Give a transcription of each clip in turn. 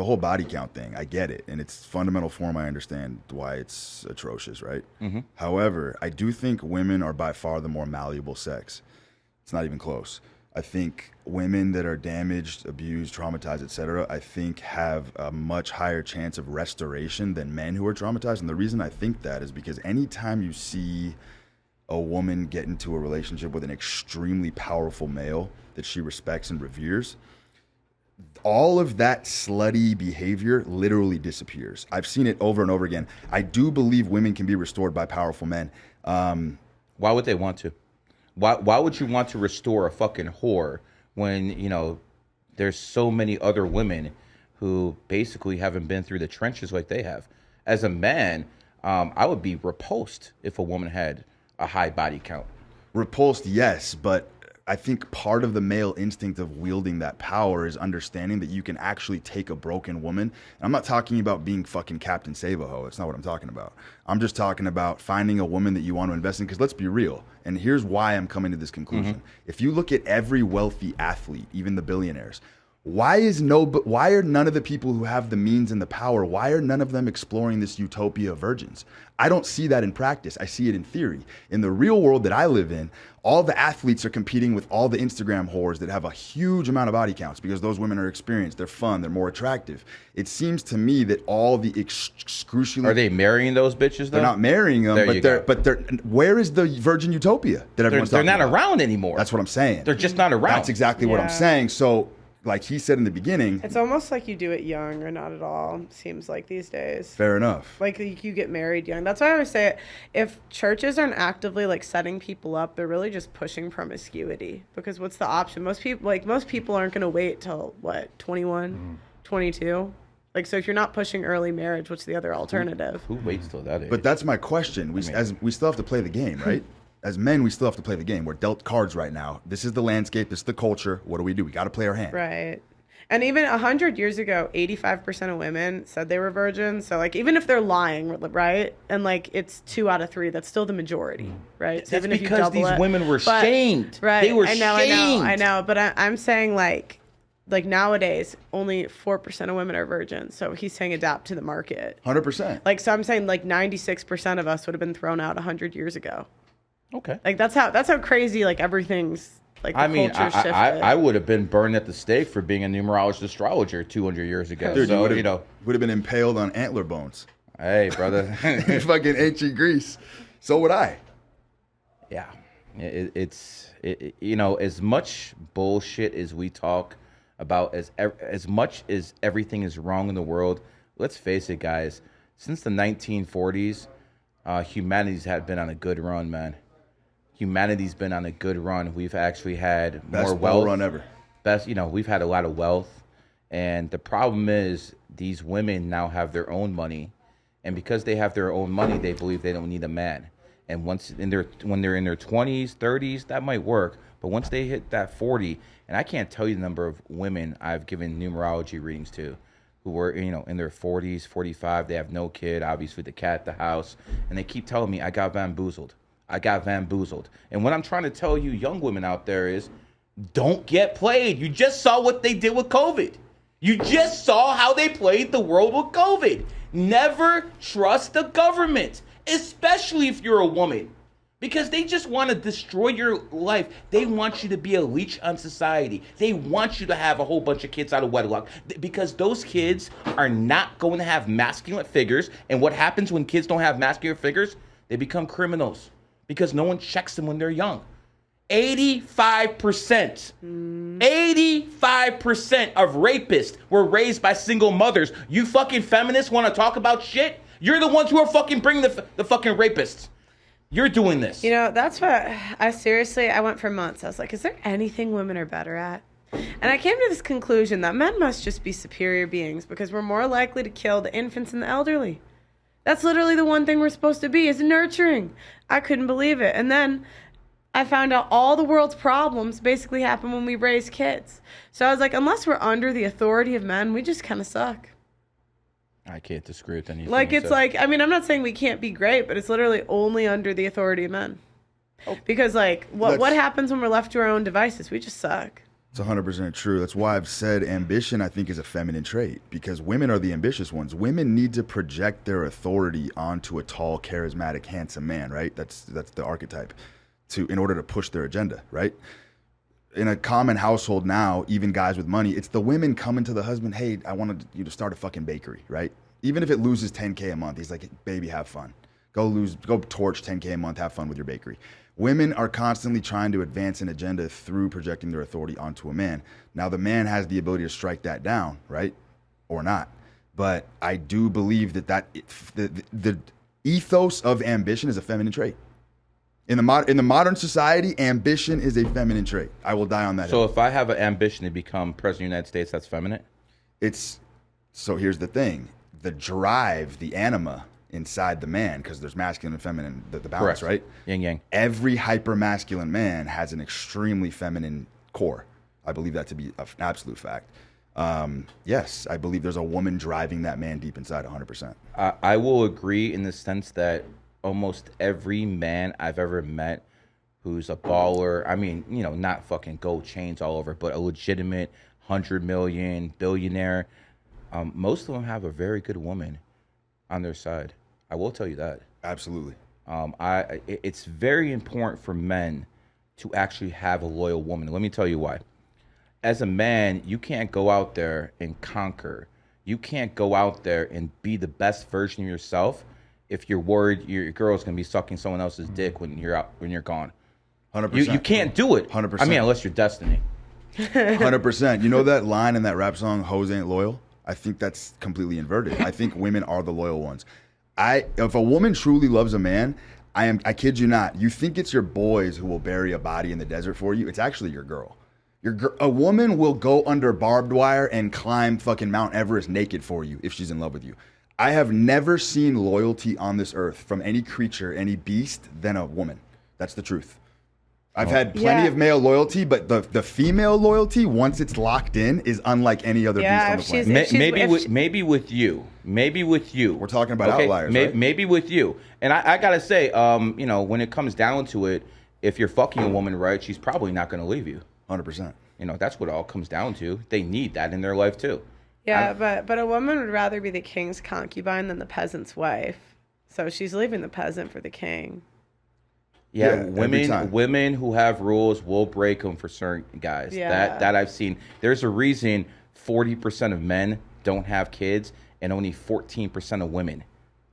the whole body count thing, I get it. In its fundamental form, I understand why it's atrocious, right? Mm-hmm. However, I do think women are by far the more malleable sex. It's not even close. I think women that are damaged, abused, traumatized, etc., I think have a much higher chance of restoration than men who are traumatized. And the reason I think that is because anytime you see a woman get into a relationship with an extremely powerful male that she respects and reveres, all of that slutty behavior literally disappears. I've seen it over and over again. I do believe women can be restored by powerful men. Why would they want to? Why would you want to restore a fucking whore when, you know, there's so many other women who basically haven't been through the trenches like they have? As a man, I would be repulsed if a woman had a high body count. Repulsed, yes, but I think part of the male instinct of wielding that power is understanding that you can actually take a broken woman. And I'm not talking about being fucking Captain Save-A-Ho. That's not what I'm talking about. I'm just talking about finding a woman that you want to invest in. Because let's be real. And here's why I'm coming to this conclusion. Mm-hmm. If you look at every wealthy athlete, even the billionaires, why are none of the people who have the means and the power, why are none of them exploring this utopia of virgins? I don't see that in practice. I see it in theory. In the real world that I live in, all the athletes are competing with all the Instagram whores that have a huge amount of body counts because those women are experienced, they're fun, they're more attractive. It seems to me that all the excruciating... Are they marrying those bitches though? They're not marrying them, but they're where is the virgin utopia that everyone's talking about? They're not around anymore. That's what I'm saying. They're just not around. That's exactly what I'm saying. So, like he said in the beginning, it's almost like you do it young or not at all. Seems like these days. Fair enough. Like you get married young. That's why I always say, if churches aren't actively like setting people up, they're really just pushing promiscuity. Because what's the option? Most people aren't going to wait till what, 21, 22. Like, so if you're not pushing early marriage, what's the other alternative? Who waits till that age? But that's my question. We still have to play the game, right? As men, we still have to play the game. We're dealt cards right now. This is the landscape. This is the culture. What do? We got to play our hand. Right. And even 100 years ago, 85% of women said they were virgins. So, like, even if they're lying, right? And, like, it's 2 out of 3. That's still the majority, right? That's so even because if you double these women were but, shamed. Right. They were shamed. I know. But I'm saying, like nowadays, only 4% of women are virgins. So he's saying adapt to the market. 100%. Like, so I'm saying, like, 96% of us would have been thrown out 100 years ago. Okay. Like that's how crazy like everything's like the culture's shifted. I would have been burned at the stake for being a numerologist astrologer 200 years ago. Dude, so, you would have been impaled on antler bones. Hey, brother. In fucking ancient Greece. So would I. Yeah. It's you know, as much bullshit as we talk about, as much as everything is wrong in the world, let's face it, guys. Since the 1940s, humanity's had been on a good run, man. Humanity's been on a good run. We've actually had more wealth. Best run ever. We've had a lot of wealth. And the problem is these women now have their own money. And because they have their own money, they believe they don't need a man. And when they're in their 20s, 30s, that might work. But once they hit that 40, and I can't tell you the number of women I've given numerology readings to who were, in their 40s, 45, they have no kid, obviously the cat at the house. And they keep telling me, I got bamboozled. And what I'm trying to tell you young women out there is, don't get played. You just saw what they did with COVID. You just saw how they played the world with COVID. Never trust the government, especially if you're a woman, because they just want to destroy your life. They want you to be a leech on society. They want you to have a whole bunch of kids out of wedlock because those kids are not going to have masculine figures. And what happens when kids don't have masculine figures? They become criminals. Because no one checks them when they're young. 85% of rapists were raised by single mothers. You fucking feminists want to talk about shit? You're the ones who are fucking bringing the fucking rapists. You're doing this. That's what I went for months. I was like, is there anything women are better at? And I came to this conclusion that men must just be superior beings because we're more likely to kill the infants and the elderly. That's literally the one thing we're supposed to be, is nurturing. I couldn't believe it. And then I found out all the world's problems basically happen when we raise kids. So I was like, unless we're under the authority of men, we just kind of suck. I can't disagree with anything. Like, it's like, I mean, I'm not saying we can't be great, but it's literally only under the authority of men. Because, like, what happens when we're left to our own devices? We just suck. It's 100% true. That's why I've said ambition, I think, is a feminine trait, because women are the ambitious ones. Women need to project their authority onto a tall, charismatic, handsome man, right? That's the archetype in order to push their agenda, right? In a common household now, even guys with money, it's the women coming to the husband, hey, I wanted you to start a fucking bakery, right? Even if it loses 10K a month, he's like, baby, have fun. Go torch 10K a month, have fun with your bakery. Women are constantly trying to advance an agenda through projecting their authority onto a man. Now, the man has the ability to strike that down, right? Or not. But I do believe that the ethos of ambition is a feminine trait. In the modern society, ambition is a feminine trait. I will die on that. So if I have an ambition to become president of the United States, that's feminine? So here's the thing. The drive, the anima inside the man, because there's masculine and feminine, the balance, Correct. right? Yin yang. Every hyper-masculine man has an extremely feminine core. I believe that to be an absolute fact. Yes, I believe there's a woman driving that man deep inside 100%. I will agree in the sense that almost every man I've ever met who's a baller, I mean, you know, not fucking gold chains all over, but a legitimate 100 million billionaire, most of them have a very good woman on their side. I will tell you that. Absolutely. It's very important for men to actually have a loyal woman. Let me tell you why. As a man, you can't go out there and conquer. You can't go out there and be the best version of yourself if you're worried your girl's gonna be sucking someone else's dick when you're gone. 100%. You can't do it. 100%. I mean, unless you're Destiny. 100%. You know that line in that rap song, "Hoes Ain't Loyal"? I think that's completely inverted. I think women are the loyal ones. If a woman truly loves a man, I kid you not, you think it's your boys who will bury a body in the desert for you. It's actually your girl. A woman will go under barbed wire and climb fucking Mount Everest naked for you if she's in love with you. I have never seen loyalty on this earth from any creature, any beast, than a woman. That's the truth. I've had plenty of male loyalty, but the female loyalty, once it's locked in, is unlike any other beast on the planet. Maybe with you. We're talking about outliers, right? Maybe with you. And I gotta say, you know, when it comes down to it, if you're fucking a woman right, she's probably not gonna leave you. 100%. You know, that's what it all comes down to. They need that in their life too. Yeah, but a woman would rather be the king's concubine than the peasant's wife. So she's leaving the peasant for the king. Yeah, women who have rules will break them for certain guys. Yeah. That I've seen. There's a reason 40% of men don't have kids and only 14% of women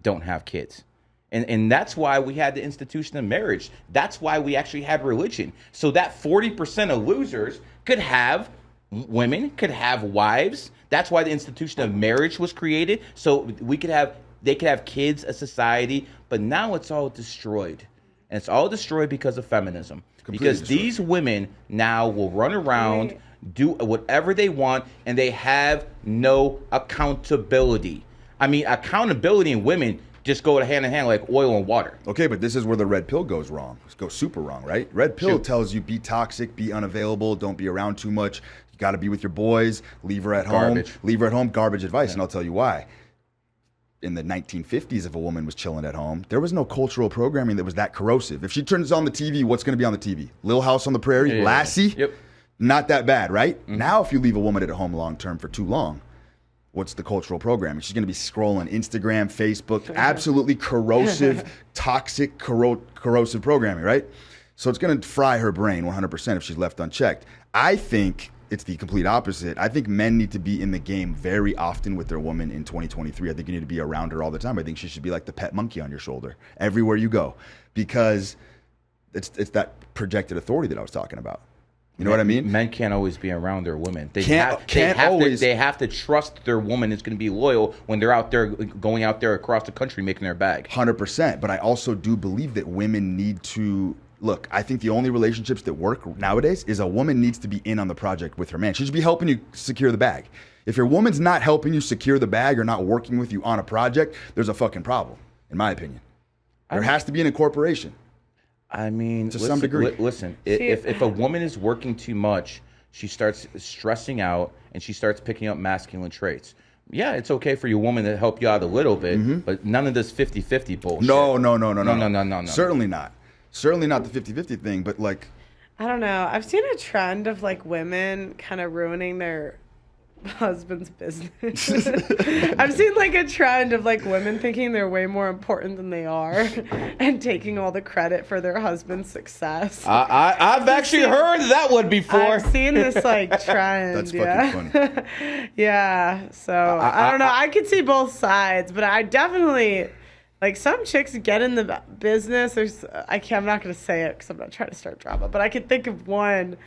don't have kids. And that's why we had the institution of marriage. That's why we actually had religion. So that 40% of losers could have women, could have wives. That's why the institution of marriage was created. So they could have kids, a society, but now it's all destroyed. And it's all destroyed because of feminism. Because these women now will run around, do whatever they want, and they have no accountability. I mean, accountability in women just go hand in hand like oil and water. Okay, but this is where the red pill goes wrong. It goes super wrong, right? Red pill tells you be toxic, be unavailable, don't be around too much. You got to be with your boys, leave her at home. Leave her at home, garbage advice, and I'll tell you why. In the 1950s, if a woman was chilling at home, there was no cultural programming that was that corrosive. If she turns on the TV, what's going to be on the TV? Little House on the Prairie, Lassie? Yep. Not that bad, right? Mm-hmm. Now, if you leave a woman at home long term for too long, what's the cultural programming? She's going to be scrolling Instagram, Facebook, absolutely corrosive, toxic, corrosive programming, right? So it's going to fry her brain 100% if she's left unchecked. I think it's the complete opposite. I think men need to be in the game very often with their woman in 2023. I think you need to be around her all the time. I think she should be like the pet monkey on your shoulder everywhere you go, because it's that projected authority that I was talking about. You know what I mean? Men can't always be around their women. They have to trust their woman is going to be loyal when they're out there, going out there across the country making their bag. 100%. But I also do believe that women need to look. I think the only relationships that work nowadays is a woman needs to be in on the project with her man. She should be helping you secure the bag. If your woman's not helping you secure the bag or not working with you on a project, there's a fucking problem, in my opinion. There has to be an incorporation. I mean, to some degree. Listen, if a woman is working too much, she starts stressing out and she starts picking up masculine traits. Yeah, it's okay for your woman to help you out a little bit, but none of this 50-50 bullshit. No. Certainly not. Certainly not the 50-50 thing, but like, I don't know. I've seen a trend of like women kind of ruining their husband's business. I've seen like a trend of like women thinking they're way more important than they are and taking all the credit for their husband's success. I've actually heard that one before. I've seen this like trend. That's fucking funny. Yeah. So I don't know. I could see both sides, but I definitely like some chicks get in the business. I'm not going to say it because I'm not trying to start drama, but I could think of one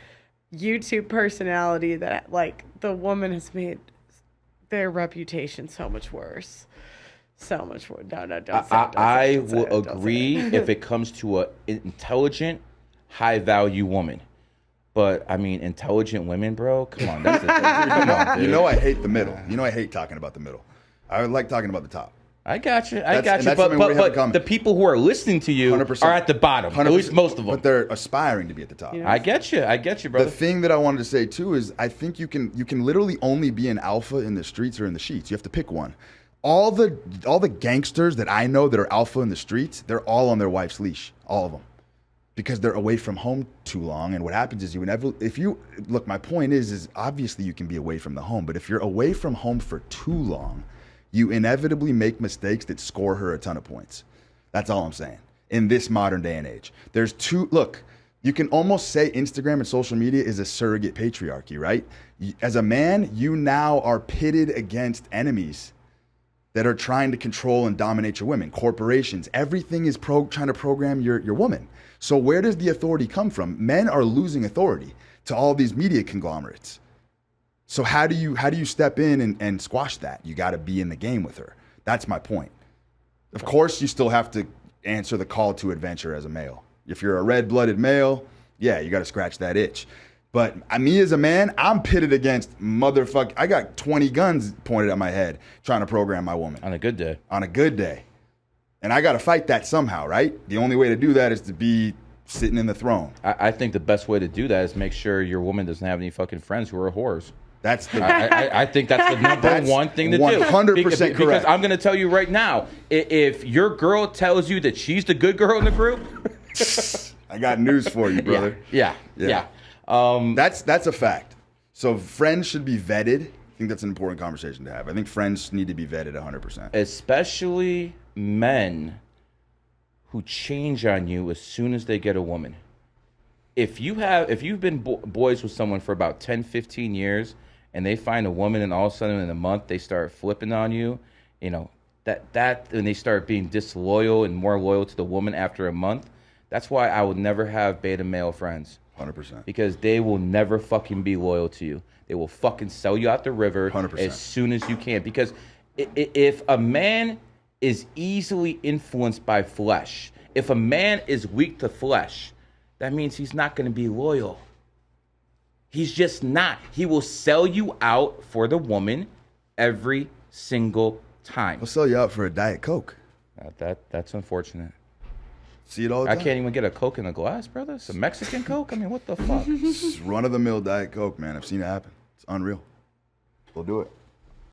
YouTube personality that like the woman has made their reputation so much worse. So much worse. No, don't say it. I will agree if it comes to an intelligent, high-value woman. But, I mean, intelligent women, bro, come on. Come on, dude. You know I hate the middle. You know I hate talking about the middle. I like talking about the top. I got you. But The people who are listening to you 100%. are at the bottom. 100%. At least most of them. But they're aspiring to be at the top. I get you, brother. The thing that I wanted to say too is I think you can literally only be an alpha in the streets or in the sheets. You have to pick one. All the gangsters that I know that are alpha in the streets, they're all on their wife's leash. All of them. Because they're away from home too long. And what happens is my point is obviously you can be away from the home, but if you're away from home for too long, you inevitably make mistakes that score her a ton of points. That's all I'm saying. In this modern day and age. You can almost say Instagram and social media is a surrogate patriarchy, right? As a man, you now are pitted against enemies that are trying to control and dominate your women. Corporations, everything is trying to program your woman. So where does the authority come from? Men are losing authority to all these media conglomerates. So how do you step in and squash that? You got to be in the game with her. That's my point. Of course, you still have to answer the call to adventure as a male. If you're a red-blooded male, yeah, you got to scratch that itch. But me as a man, I'm pitted against I got 20 guns pointed at my head trying to program my woman. On a good day. On a good day. And I got to fight that somehow, right? The only way to do that is to be sitting in the throne. I think the best way to do that is make sure your woman doesn't have any fucking friends who are whores. That's the. I think that's the number one thing to do. 100% correct. Because I'm going to tell you right now, if your girl tells you that she's the good girl in the group, I got news for you, brother. Yeah. That's a fact. So friends should be vetted. I think that's an important conversation to have. I think friends need to be vetted 100%. Especially men who change on you as soon as they get a woman. If you've been boys with someone for about 10, 15 years, and they find a woman and all of a sudden in a month they start flipping on you, that and they start being disloyal and more loyal to the woman after a month, that's why I would never have beta male friends. 100%. Because they will never fucking be loyal to you. They will fucking sell you out the river 100%. as soon as you can. Because if a man is easily influenced by flesh, if a man is weak to flesh, that means he's not going to be loyal. He's just not. He will sell you out for the woman every single time. He'll sell you out for a Diet Coke. That's unfortunate. See it all the time? I can't even get a Coke in a glass, brother. It's a Mexican Coke? I mean, what the fuck? Run-of-the-mill Diet Coke, man. I've seen it happen. It's unreal. We'll do it.